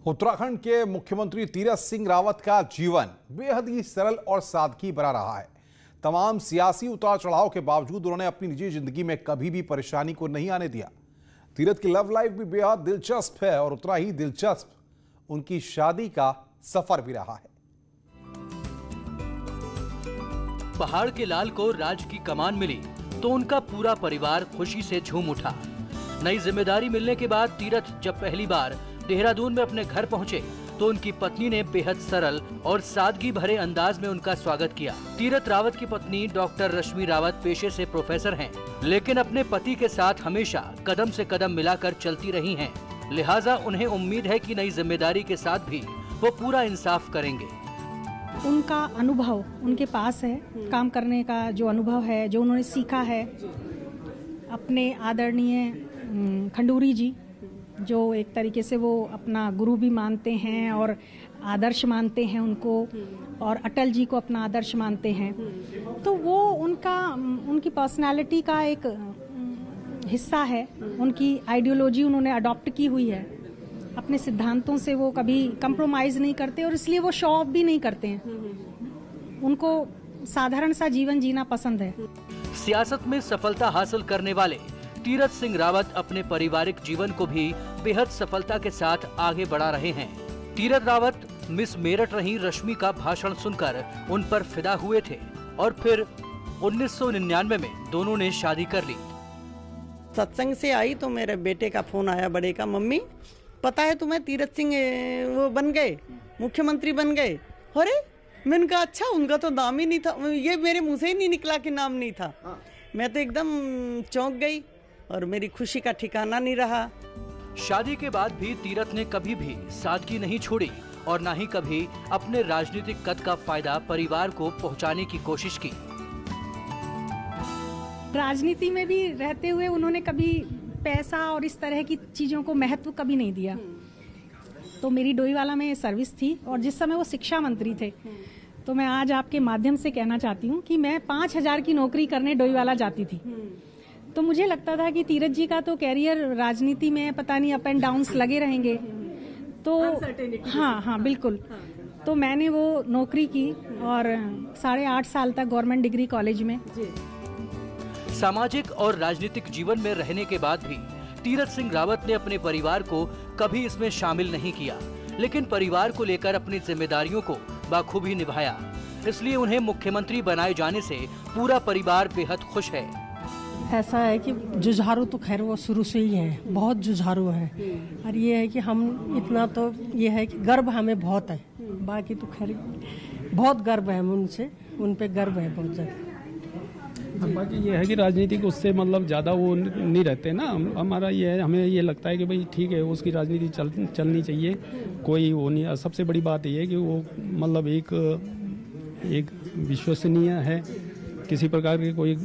उत्तराखंड के मुख्यमंत्री तीरथ सिंह रावत का जीवन बेहद ही सरल और सादगी भरा रहा है। तमाम सियासी उतार चढ़ाव के बावजूद उन्होंने अपनी निजी जिंदगी में कभी भी परेशानी को नहीं आने दिया। तीरथ की लव लाइफ भी बेहद दिलचस्प है और उतना ही दिलचस्प उनकी शादी का सफर भी रहा है। पहाड़ के लाल को राज की कमान मिली तो उनका पूरा परिवार खुशी से झूम उठा। नई जिम्मेदारी मिलने के बाद तीरथ जब पहली बार देहरादून में अपने घर पहुंचे तो उनकी पत्नी ने बेहद सरल और सादगी भरे अंदाज में उनका स्वागत किया। तीरथ रावत की पत्नी डॉक्टर रश्मि रावत पेशे से प्रोफेसर हैं, लेकिन अपने पति के साथ हमेशा कदम से कदम मिलाकर चलती रही हैं। लिहाजा उन्हें उम्मीद है कि नई जिम्मेदारी के साथ भी वो पूरा इंसाफ करेंगे। उनका अनुभव उनके पास है, काम करने का जो अनुभव है, जो उन्होंने सीखा है अपने आदरणीय खंडूरी जी, जो एक तरीके से वो अपना गुरु भी मानते हैं और आदर्श मानते हैं उनको, और अटल जी को अपना आदर्श मानते हैं, तो वो उनकी पर्सनालिटी का एक हिस्सा है। उनकी आइडियोलॉजी उन्होंने अडॉप्ट की हुई है। अपने सिद्धांतों से वो कभी कंप्रोमाइज नहीं करते और इसलिए वो शो ऑफ भी नहीं करते हैं। उनको साधारण सा जीवन जीना पसंद है। सियासत में सफलता हासिल करने वाले तीरथ सिंह रावत अपने पारिवारिक जीवन को भी बेहद सफलता के साथ आगे बढ़ा रहे हैं। तीरथ रावत मिस मेरठ रही रश्मि का भाषण सुनकर उन पर फिदा हुए थे और फिर 1999 में दोनों ने शादी कर ली। सत्संग से आई तो मेरे बेटे का फोन आया, बड़े का, मम्मी पता है तुम्हें तीरथ सिंह वो बन गए, मुख्यमंत्री बन गए। अरे मैंने कहा अच्छा, उनका तो नाम ही नहीं था, ये मेरे मुंह से ही नहीं निकला कि नाम नहीं था। मैं तो एकदम चौंक गई और मेरी खुशी का ठिकाना नहीं रहा। शादी के बाद भी तीरथ ने कभी भी सादगी नहीं छोड़ी और न ही कभी अपने राजनीतिक कद का फायदा परिवार को पहुंचाने की कोशिश की। राजनीति में भी रहते हुए उन्होंने कभी पैसा और इस तरह की चीजों को महत्व कभी नहीं दिया। तो मेरी डोईवाला में सर्विस थी और जिस समय वो शिक्षा मंत्री थे, तो मैं आज आपके माध्यम से कहना चाहती हूँ कि मैं 5,000 की नौकरी करने डोईवाला जाती थी। तो मुझे लगता था कि तीरथ जी का तो कैरियर राजनीति में पता नहीं अप एंड डाउन्स लगे रहेंगे, तो हाँ बिल्कुल। तो मैंने वो नौकरी की और 8.5 साल तक गवर्नमेंट डिग्री कॉलेज में। सामाजिक और राजनीतिक जीवन में रहने के बाद भी तीरथ सिंह रावत ने अपने परिवार को कभी इसमें शामिल नहीं किया, लेकिन परिवार को लेकर अपनी जिम्मेदारियों को बाखूबी निभाया। इसलिए उन्हें मुख्यमंत्री बनाए जाने से पूरा परिवार बेहद खुश है। ऐसा है कि जुझारू तो खैर वो शुरू से ही है, बहुत जुझारू है, और ये है कि हम इतना तो ये है कि गर्व हमें बहुत है, बाकी तो खैर बहुत गर्व है उनसे, उन पे गर्व है बहुत ज़्यादा। बाकी ये है कि राजनीति को उससे मतलब ज़्यादा वो नहीं रहते ना। हमारा ये है, हमें ये लगता है कि भाई ठीक है, उसकी राजनीति चलनी चाहिए, कोई वो नहीं। सबसे बड़ी बात ये है कि वो मतलब एक विश्वसनीय है, किसी प्रकार के कोई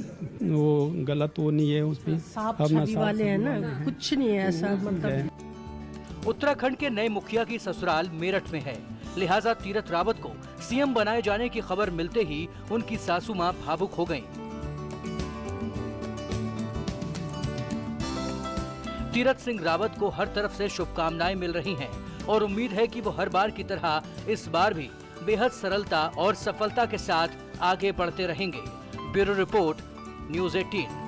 वो गलत वो नहीं है उसमें। साफ छवि वाले हैं ना, कुछ नहीं है ऐसा मतलब। उत्तराखंड के नए मुखिया की ससुराल मेरठ में है, लिहाजा तीरथ रावत को सीएम बनाए जाने की खबर मिलते ही उनकी सासू मां भावुक हो गईं। तीरथ सिंह रावत को हर तरफ से शुभकामनाएं मिल रही हैं और उम्मीद है कि वो हर बार की तरह इस बार भी बेहद सरलता और सफलता के साथ आगे बढ़ते रहेंगे। Bureau report, news 18।